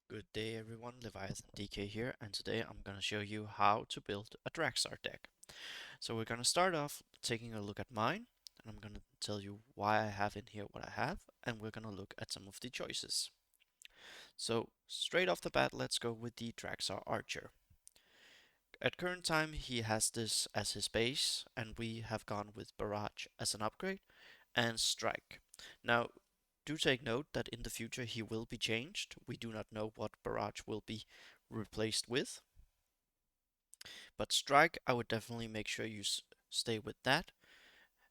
Good day everyone, Leviathan DK here, and today I'm gonna show you how to build a Draksar deck. So we're gonna start off taking a look at mine, and I'm gonna tell you why I have in here what I have, and we're gonna look at some of the choices. So straight off the bat, let's go with the Draksar Archer. At current time, he has this as his base, and we have gone with Barrage as an upgrade, and Strike. Now, do take note that in the future he will be changed. We do not know what Barrage will be replaced with, but Strike, I would definitely make sure you stay with that.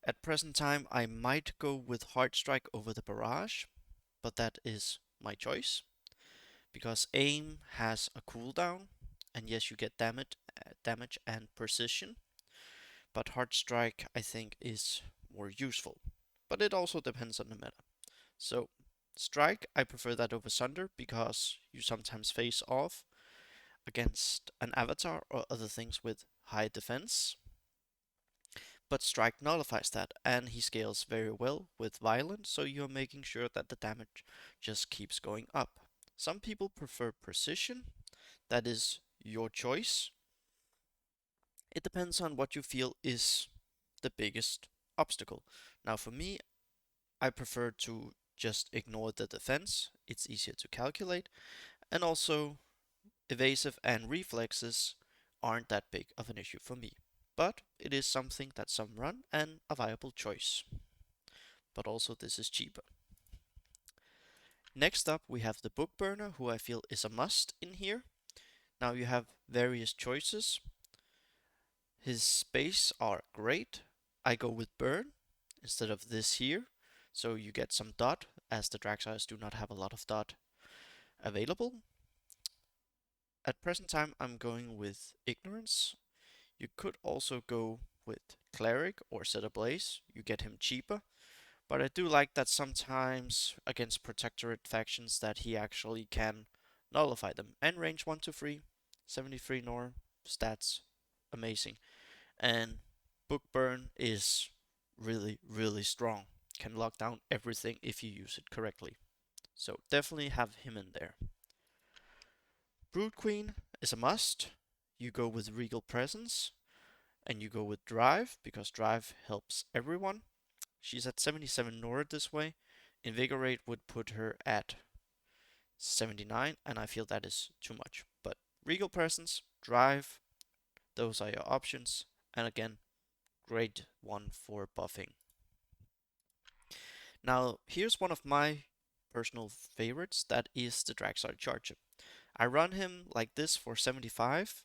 At present time, I might go with Hard Strike over the Barrage, but that is my choice because Aim has a cooldown, and yes, you get damage and precision, but Hard Strike I think is more useful. But it also depends on the meta. So Strike, I prefer that over Sunder because you sometimes face off against an avatar or other things with high defense. But Strike nullifies that, and he scales very well with Violent, so you're making sure that the damage just keeps going up. Some people prefer Precision, that is your choice. It depends on what you feel is the biggest obstacle. Now, for me, I prefer to just ignore the defense, it's easier to calculate, and also evasive and reflexes aren't that big of an issue for me. But it is something that some run and a viable choice. But also this is cheaper. Next up we have the book burner, who I feel is a must in here. Now you have various choices. His space are great. I go with burn instead of this here, so you get some dot, as the Draksars do not have a lot of dot available. At present time I'm going with ignorance. You could also go with cleric or set ablaze, you get him cheaper. But I do like that sometimes against protectorate factions that he actually can nullify them. And range 1 to 3, 73 Nor, stats, amazing. And book burn is really, really strong. Can lock down everything if you use it correctly. So definitely have him in there. Brood Queen is a must. You go with Regal Presence, and you go with Drive, because Drive helps everyone. She's at 77 Nora this way. Invigorate would put her at 79, and I feel that is too much. But Regal Presence, Drive, those are your options. And again, great one for buffing. Now, here's one of my personal favorites, that is the Draksar Charger. I run him like this for 75,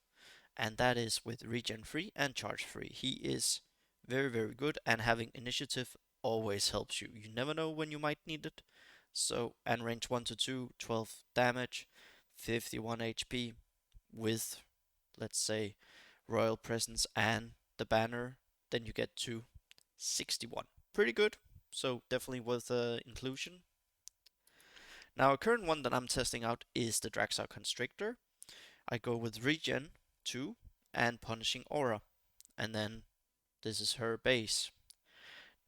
and that is with regen free and charge free. He is very, very good, and having initiative always helps you. You never know when you might need it. So, and range 1 to 2, 12 damage, 51 HP with, let's say, Royal Presence and the banner, then you get to 61. Pretty good, so definitely worth inclusion. Now, a current one that I'm testing out is the Draksar Constrictor. I go with regen 2 and punishing aura, and then this is her base.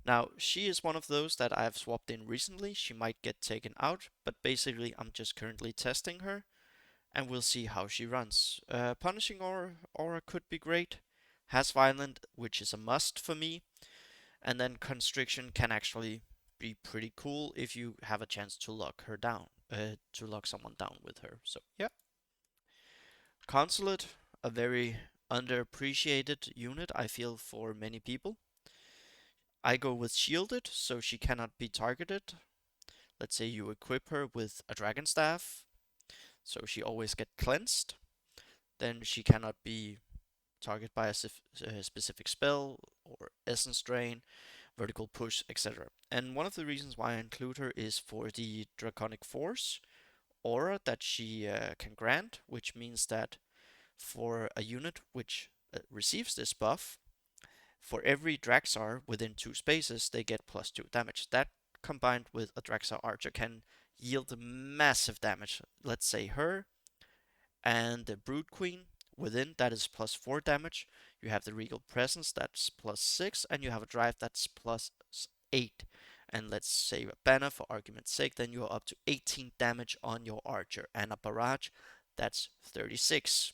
Now, she is one of those that I've swapped in recently. She might get taken out, but basically I'm just currently testing her, and we'll see how she runs. Punishing aura could be great. Has violent, which is a must for me, and then constriction can actually be pretty cool if you have a chance to lock her down, to lock someone down with her. So yeah, Consulate, a very underappreciated unit, I feel, for many people. I go with shielded, so she cannot be targeted. Let's say you equip her with a dragon staff, so she always get cleansed. Then she cannot be targeted by a specific spell or essence drain, vertical push, etc. And one of the reasons why I include her is for the draconic force aura that she can grant, which means that for a unit which receives this buff, for every Draksar within 2 spaces, they get +2 damage. That combined with a Draksar Archer can yield massive damage. Let's say her and the Brood Queen within, that is +4 damage. You have the Regal Presence, that's +6, and you have a Drive that's +8. and let's say a banner for argument's sake, then you're up to 18 damage on your archer, and a barrage, that's 36.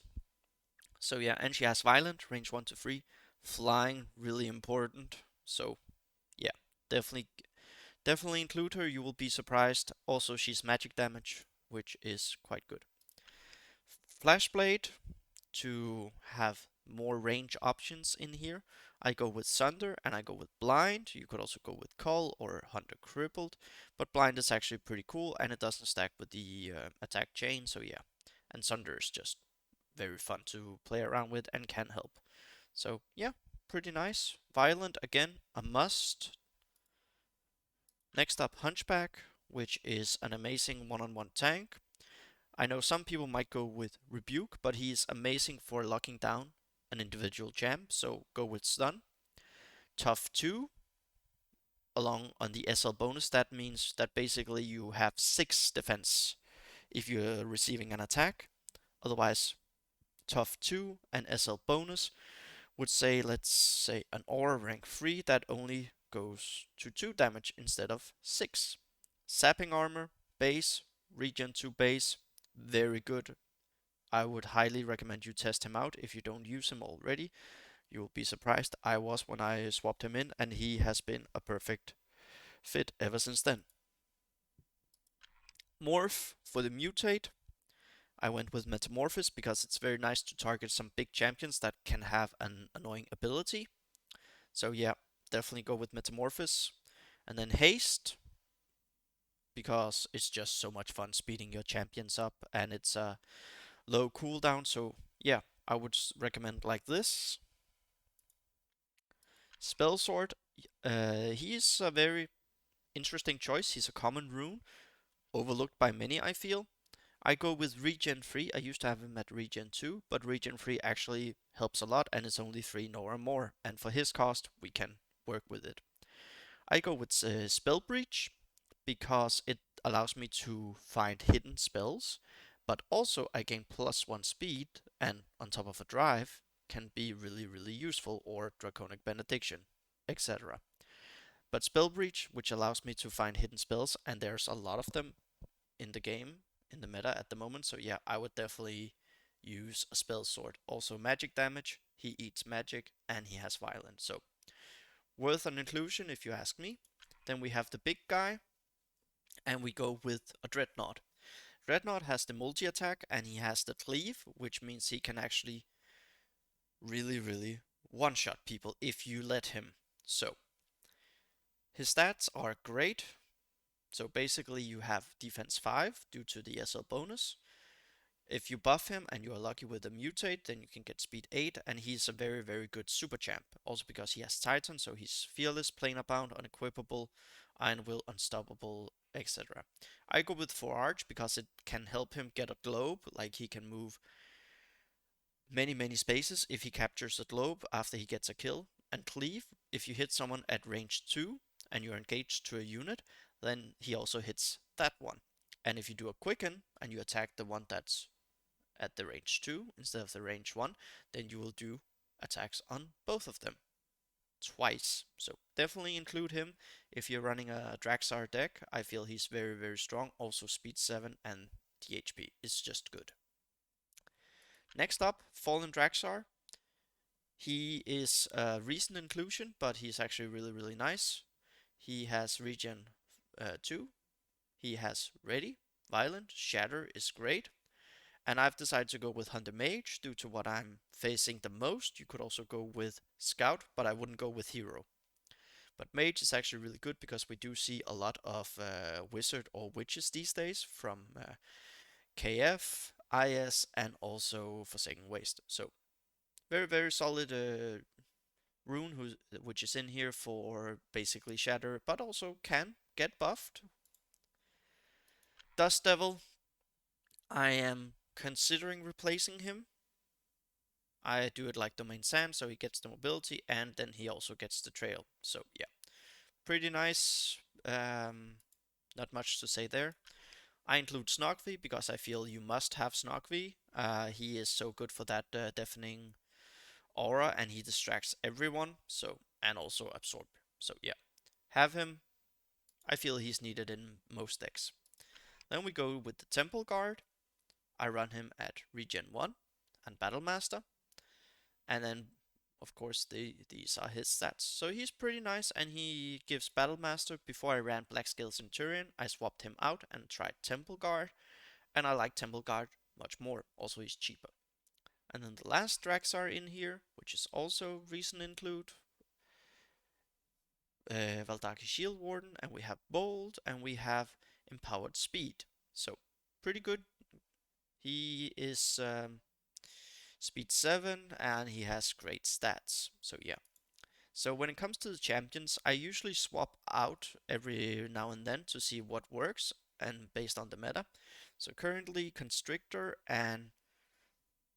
So yeah, and she has violent, range 1 to 3, flying, really important. So yeah, definitely definitely include her, you will be surprised. Also, she's magic damage, which is quite good. Flashblade, to have more range options in here. I go with Sunder and I go with Blind. You could also go with Cull or Hunter Crippled, but Blind is actually pretty cool and it doesn't stack with the attack chain, so yeah. And Sunder is just very fun to play around with and can help. So yeah, pretty nice. Violent, again, a must. Next up, Hunchback, which is an amazing one-on-one tank. I know some people might go with Rebuke, but he's amazing for locking down an individual champ, so go with Stun. Tough 2, along on the SL bonus, that means that basically you have 6 defense if you're receiving an attack. Otherwise, Tough 2 and SL bonus would say, let's say, an aura rank 3 that only goes to 2 damage instead of 6. Sapping armor, base, regen 2 base, very good. I would highly recommend you test him out if you don't use him already. You will be surprised. I was when I swapped him in, and he has been a perfect fit ever since then. Morph for the mutate. I went with Metamorphosis because it's very nice to target some big champions that can have an annoying ability. So yeah, definitely go with Metamorphosis. And then Haste, because it's just so much fun speeding your champions up, and it's a low cooldown. So yeah, I would recommend like this. Spell Sword, he's a very interesting choice. He's a common rune, overlooked by many, I feel. I go with Regen 3. I used to have him at Regen 2, but Regen 3 actually helps a lot and it's only 3 nor more. And for his cost, we can work with it. I go with Spell Breach because it allows me to find hidden spells, but also I gain +1 speed and on top of a drive can be really, really useful, or Draconic Benediction, etc. But Spell Breach, which allows me to find hidden spells, and there's a lot of them in the game, in the meta at the moment, so yeah, I would definitely use a Spell Sword. Also magic damage, he eats magic, and he has violence, so worth an inclusion if you ask me. Then we have the big guy, and we go with a Dreadnought. Dreadnought has the multi-attack, and he has the cleave, which means he can actually really, really one-shot people if you let him. So, his stats are great. So basically you have defense 5 due to the SL bonus. If you buff him and you are lucky with a mutate, then you can get speed 8, and he's a very, very good super champ. Also because he has Titan, so he's fearless, planar bound, unequipable, iron will, unstoppable, etc. I go with Forge because it can help him get a globe, like he can move many, many spaces if he captures a globe after he gets a kill. And Cleave, if you hit someone at range 2 and you're engaged to a unit, then he also hits that one. And if you do a Quicken and you attack the one that's at the range 2 instead of the range 1, then you will do attacks on both of them twice. So definitely include him if you're running a Draksar deck. I feel he's very, very strong. Also speed 7 and the HP is just good. Next up, Fallen Draksar. He is a recent inclusion, but he's actually really, really nice. He has regen 2. He has Ready, Violent, Shatter is great. And I've decided to go with Hunter Mage due to what I'm facing the most. You could also go with Scout, but I wouldn't go with Hero. But Mage is actually really good because we do see a lot of Wizard or Witches these days from KF, IS, and also Forsaken Waste. So very, very solid rune which is in here for basically Shatter, but also can get buffed. Dust Devil, I am considering replacing him. I do it like Domain Sam, so he gets the mobility and then he also gets the trail. So yeah, pretty nice. Not much to say there. I include Snogvi because I feel you must have Snogvi. He is so good for that deafening aura and he distracts everyone. So, and also absorb. So yeah, have him. I feel he's needed in most decks. Then we go with the Temple Guard. I run him at Regen 1 and Battle Master. And then, of course, these are his stats. So he's pretty nice, and he gives Battle Master. Before I ran Black Scale Centurion, I swapped him out and tried Temple Guard, and I like Temple Guard much more. Also, he's cheaper. And then the last Draksar in here, which is also recent include, Valdaki Shield Warden, and we have Bold, and we have Empowered Speed. So, pretty good. He is speed 7, and he has great stats. So, yeah. So, when it comes to the champions, I usually swap out every now and then to see what works, and based on the meta. So, currently, Constrictor and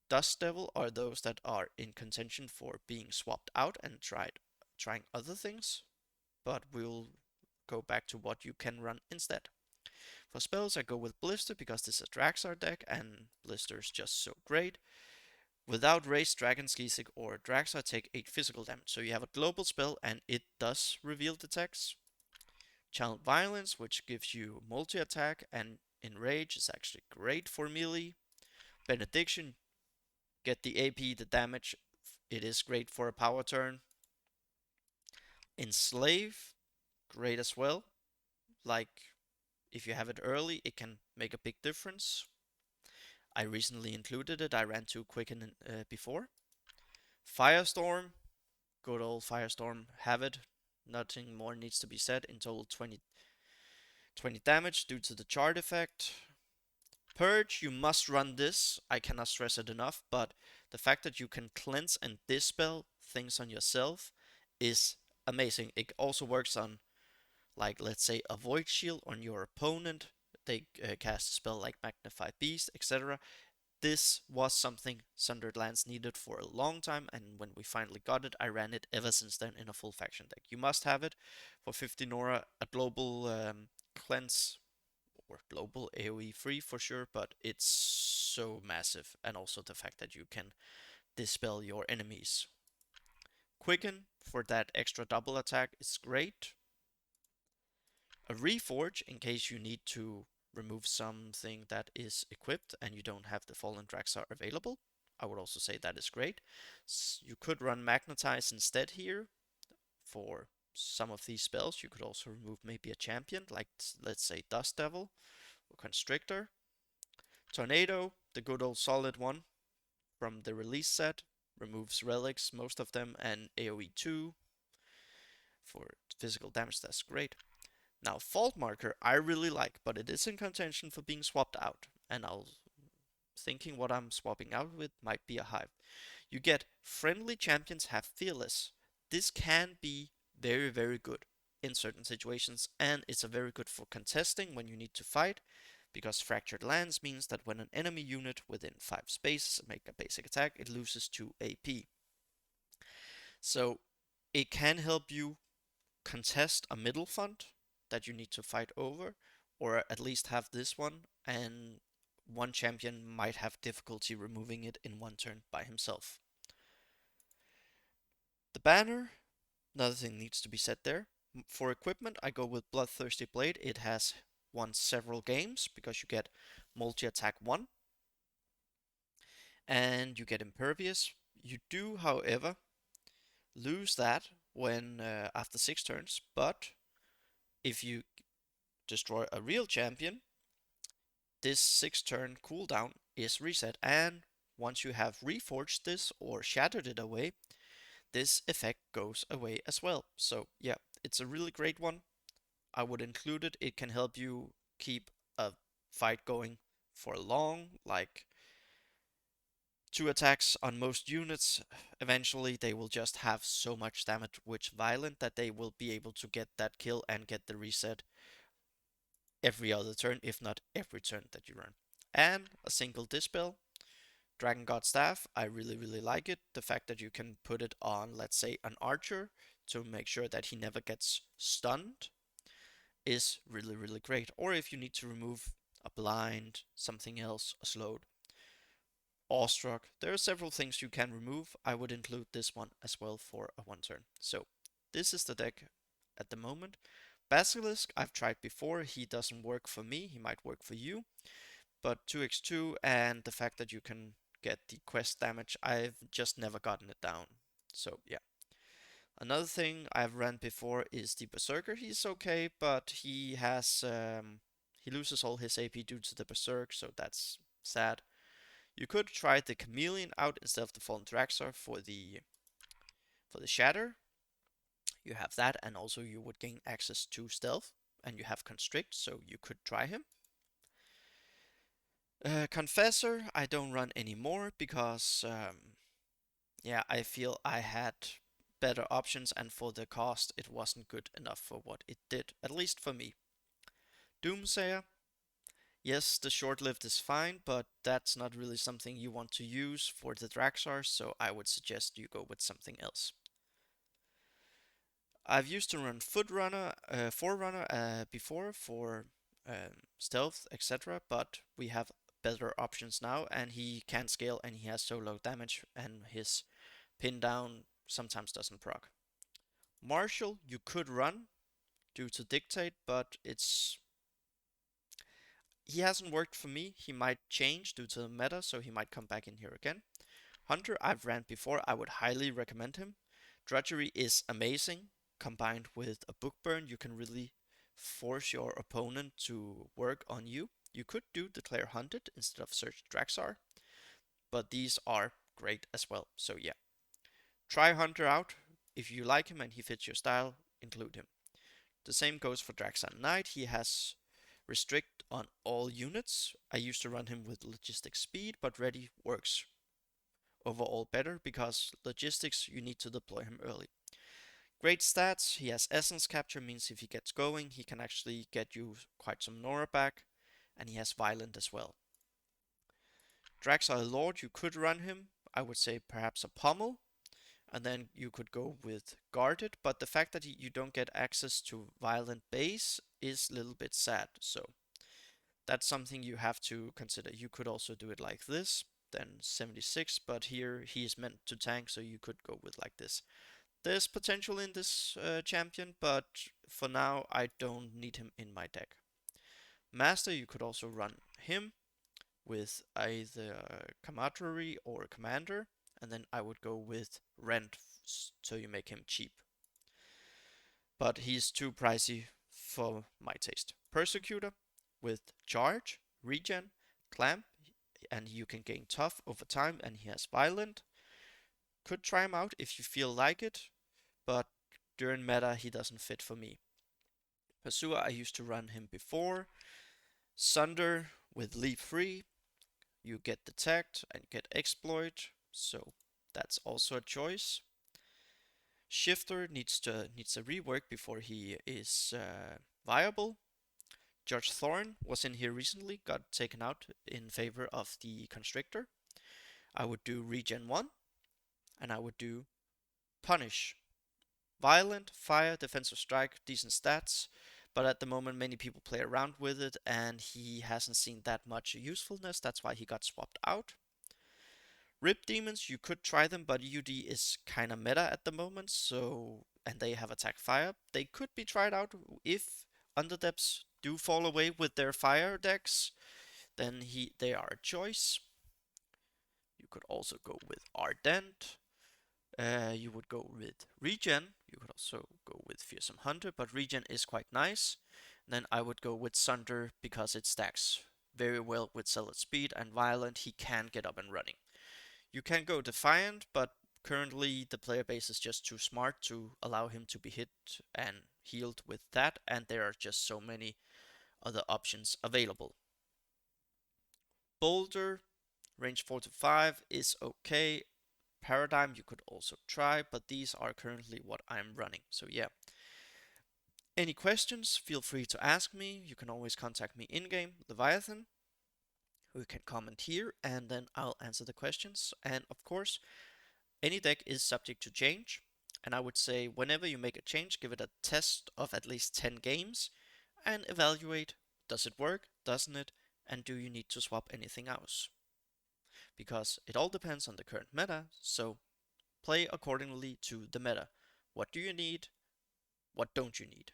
Dust Devil are those that are in contention for being swapped out and trying other things, but we'll go back to what you can run instead. For spells, I go with Blister because this is a Draksar deck and Blister is just so great. Without Race, Dragon, Skisig, or Draksar take 8 physical damage. So you have a global spell and it does reveal the text. Channel Violence, which gives you multi-attack and Enrage is actually great for melee. Benediction, get the AP, the damage. It is great for a power turn. Enslave, great as well. Like, if you have it early, it can make a big difference. I recently included it. I ran too quick before. Firestorm, good old Firestorm, have it. Nothing more needs to be said. In total, 20 damage due to the chart effect. Purge, you must run this. I cannot stress it enough, but the fact that you can cleanse and dispel things on yourself is amazing. It also works on, like, let's say, a Void Shield on your opponent. They cast a spell like Magnified Beast, etc. This was something Sundered Lands needed for a long time, and when we finally got it, I ran it ever since then in a full faction deck. You must have it for 50 Nora, a global cleanse, or global AoE free for sure, but it's so massive, and also the fact that you can dispel your enemies. Quicken for that extra double attack is great. A Reforge in case you need to remove something that is equipped and you don't have the Fallen Draksar available. I would also say that is great. You could run Magnetize instead here for some of these spells. You could also remove maybe a champion, like let's say Dust Devil or Constrictor. Tornado, the good old solid one from the release set, removes relics, most of them, and AoE 2 for physical damage. That's great. Now, Fault Marker I really like, but it is in contention for being swapped out, and I'll thinking what I'm swapping out with might be a Hive. You get friendly champions have Fearless. This can be very, very good in certain situations, and it's a very good for contesting when you need to fight, because Fractured Lands means that when an enemy unit within 5 spaces make a basic attack, it loses 2 AP. So it can help you contest a middle fund that you need to fight over, or at least have this one, and one champion might have difficulty removing it in one turn by himself. The banner, another thing needs to be said there. For equipment, I go with Bloodthirsty Blade. It has won several games because you get multi-attack 1 and you get Impervious. You do, however, lose that when after 6 turns, but if you destroy a real champion, this 6-turn cooldown is reset, and once you have reforged this or shattered it away, this effect goes away as well. So yeah, it's a really great one. I would include it. It can help you keep a fight going for long, like 2 attacks on most units. Eventually they will just have so much damage which violent that they will be able to get that kill and get the reset every other turn, if not every turn that you run. And a single dispel. Dragon God Staff, I really, really like it. The fact that you can put it on, let's say, an archer to make sure that he never gets stunned is really, really great. Or if you need to remove a blind, something else, a slowed, awestruck. There are several things you can remove. I would include this one as well for a 1 turn. So this is the deck at the moment. Basilisk, I've tried before. He doesn't work for me. He might work for you. But 2x2 and the fact that you can get the quest damage, I've just never gotten it down. So yeah. Another thing I've ran before is the Berserker. He's okay, but he loses all his AP due to the Berserk, so that's sad. You could try the Chameleon out instead of the Fallen Draksar for the Shatter. You have that, and also you would gain access to Stealth, and you have Constrict, so you could try him. Confessor, I don't run anymore because, yeah, I feel I had better options, and for the cost, it wasn't good enough for what it did, at least for me. Doomsayer, yes, the short-lived is fine, but that's not really something you want to use for the Draksars, so I would suggest you go with something else. I've used to run Forerunner before for stealth, etc., but we have better options now, and he can scale, and he has so low damage, and his pin down sometimes doesn't proc. Marshall, you could run due to Dictate, but he hasn't worked for me. He might change due to the meta, so he might come back in here again. Hunter, I've ran before. I would highly recommend him. Drudgery is amazing. Combined with a book burn, you can really force your opponent to work on you. You could do Declare Hunted instead of Search Draksar, but these are great as well. So yeah, try Hunter out. If you like him and he fits your style, include him. The same goes for Draksar Knight. He has restrict on all units. I used to run him with Logistic Speed, but Ready works overall better because Logistics you need to deploy him early. Great stats, he has Essence Capture, means if he gets going, he can actually get you quite some Nora back, and he has Violent as well. Draksar Lord, you could run him, I would say perhaps a Pommel, and then you could go with Guarded, but the fact that you don't get access to Violent base is a little bit sad, so that's something you have to consider. You could also do it like this, then 76, but here he is meant to tank, so you could go with like this. There's potential in this champion, but for now I don't need him in my deck. Master, you could also run him with either Camaraderie or Commander, and then I would go with Rent so you make him cheap. But he's too pricey for my taste. Persecutor with Charge, Regen, Clamp, and you can gain Tough over time, and he has Violent. Could try him out if you feel like it, but during meta he doesn't fit for me. Pursuer, I used to run him before. Sunder with Leap Free, you get Detect and get Exploit, so that's also a choice. Shifter needs a rework before he is viable. Judge Thorn was in here recently, got taken out in favor of the Constrictor. I would do Regen 1, and I would do Punish. Violent, Fire, Defensive Strike, decent stats, but at the moment many people play around with it and he hasn't seen that much usefulness, that's why he got swapped out. Rip Demons, you could try them, but UD is kinda meta at the moment, so and they have attack fire. They could be tried out if Underdepths do fall away with their fire decks, then they are a choice. You could also go with Ardent. You would go with Regen. You could also go with Fearsome Hunter, but Regen is quite nice. Then I would go with Sunder because it stacks very well with Solid Speed and Violent. He can get up and running. You can go Defiant, but currently the player base is just too smart to allow him to be hit and healed with that, and there are just so many other options available. Boulder, range 4 to 5 is okay. Paradigm you could also try, but these are currently what I'm running. So yeah. Any questions, feel free to ask me. You can always contact me in-game, Leviathan, who can comment here, and then I'll answer the questions. And of course, any deck is subject to change, and I would say whenever you make a change, give it a test of at least 10 games, and evaluate, does it work, doesn't it, and do you need to swap anything else? Because it all depends on the current meta, so play accordingly to the meta. What do you need? What don't you need?